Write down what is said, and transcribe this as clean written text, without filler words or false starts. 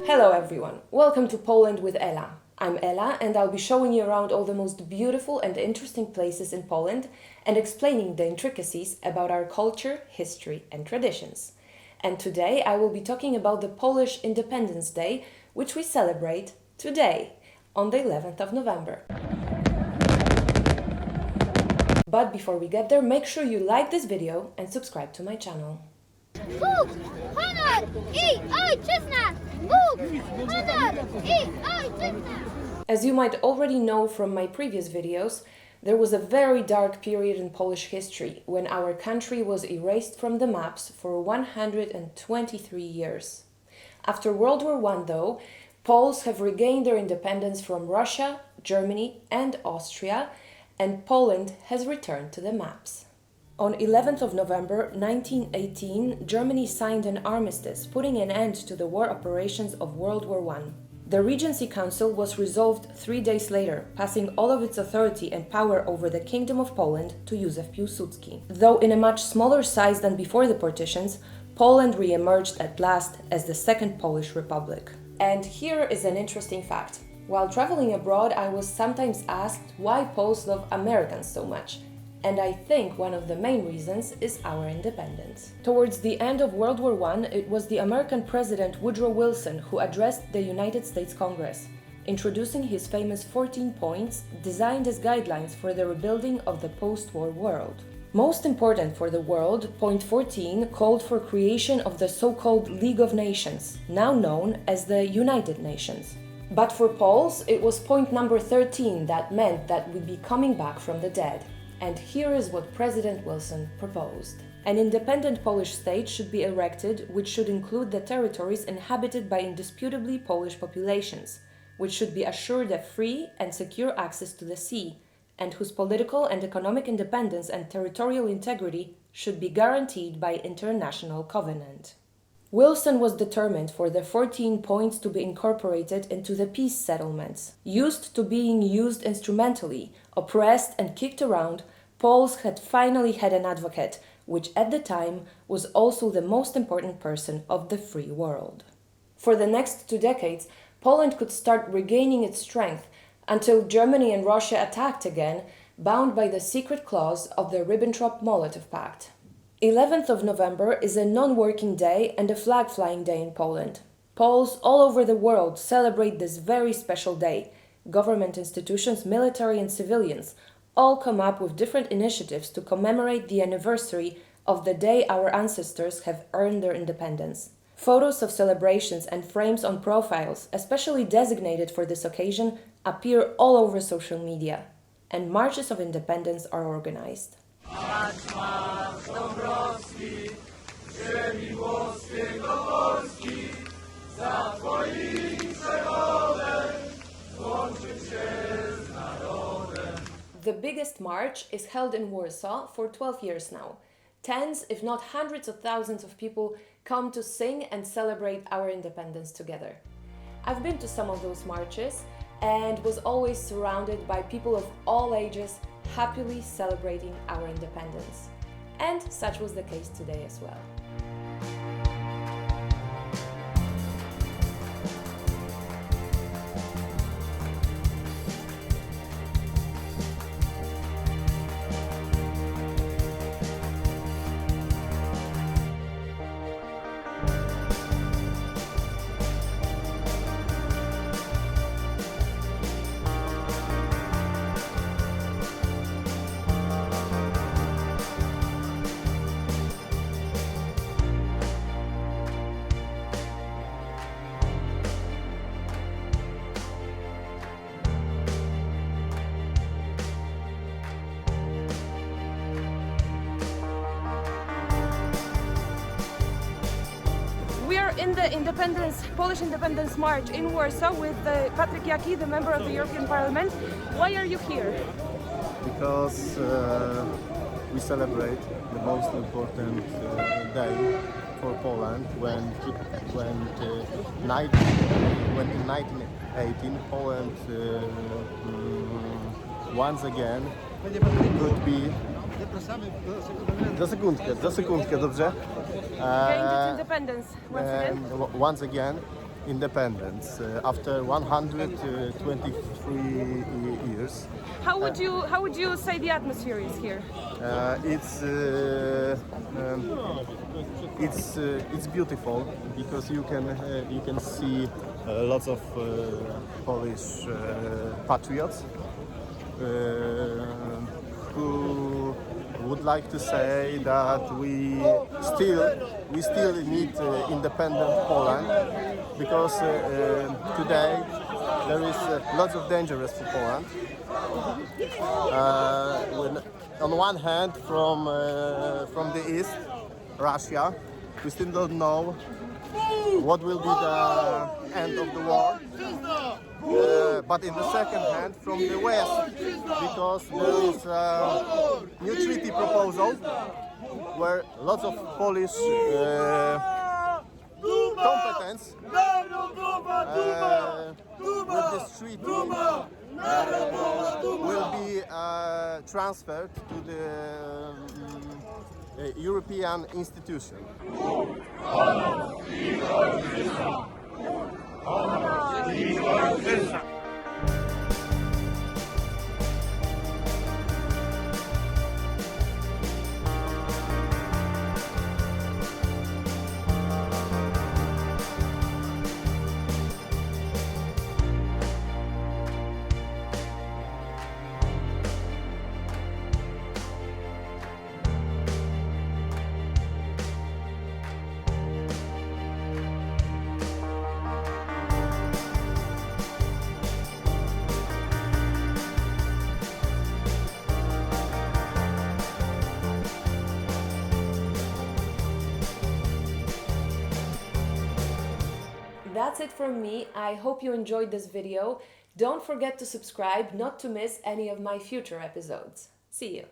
Hello everyone, welcome to Poland with Ela. I'm Ela and I'll be showing you around all the most beautiful and interesting places in Poland and explaining the intricacies about our culture, history and traditions. And today I will be talking about the Polish Independence Day, which we celebrate today, on the 11th of November. But before we get there, make sure you like this video and subscribe to my channel. Bóg, honor i ojczyzna! Bóg, honor i ojczyzna! As you might already know from my previous videos, there was a very dark period in Polish history when our country was erased from the maps for 123 years. After World War I, though, Poles have regained their independence from Russia, Germany and Austria, and Poland has returned to the maps. On 11th of November 1918, Germany signed an armistice, putting an end to the war operations of World War I. The Regency Council was resolved 3 days later, passing all of its authority and power over the Kingdom of Poland to Józef Piłsudski. Though in a much smaller size than before the partitions, Poland re-emerged at last as the Second Polish Republic. And here is an interesting fact. While traveling abroad, I was sometimes asked why Poles love Americans so much. And I think one of the main reasons is our independence. Towards the end of World War I, it was the American President Woodrow Wilson who addressed the United States Congress, introducing his famous 14 points designed as guidelines for the rebuilding of the post-war world. Most important for the world, point 14 called for creation of the so-called League of Nations, now known as the United Nations. But for Poles, it was point number 13 that meant that we'd be coming back from the dead. And here is what President Wilson proposed. An independent Polish state should be erected, which should include the territories inhabited by indisputably Polish populations, which should be assured a free and secure access to the sea, and whose political and economic independence and territorial integrity should be guaranteed by international covenant. Wilson was determined for the 14 points to be incorporated into the peace settlements. Used to being used instrumentally, oppressed and kicked around, Poles had finally had an advocate, which at the time was also the most important person of the free world. For the next 2 decades, Poland could start regaining its strength until Germany and Russia attacked again, bound by the secret clause of the Ribbentrop-Molotov Pact. 11th of November is a non-working day and a flag-flying day in Poland. Poles all over the world celebrate this very special day. Government institutions, military and civilians all come up with different initiatives to commemorate the anniversary of the day our ancestors have earned their independence. Photos of celebrations and frames on profiles, especially designated for this occasion, appear all over social media, and marches of independence are organized. The biggest march is held in Warsaw for 12 years now. Tens, if not hundreds of thousands of people come to sing and celebrate our independence together. I've been to some of those marches and was always surrounded by people of all ages happily celebrating our independence. And such was the case today as well. We are in the Polish Independence March in Warsaw with Patryk Jaki, the member of the European Parliament. Why are you here? Because we celebrate the most important day for Poland when in 1918 Poland once again could be. Za sekundkę, dobrze? Gained its independence once again. Once again independence after 123 years. How would you say the atmosphere is here? It's beautiful because you can see lots of Polish patriots who would like to say that we still need independent Poland, because today there is lots of dangers for Poland. On one hand, from the east, Russia, we still don't know what will be the end of the war. But in the second hand, from the west, because there is a new treaty proposal where lots of Polish competence with this treaty will be transferred to the European institution. That's it from me. I hope you enjoyed this video. Don't forget to subscribe not to miss any of my future episodes. See you!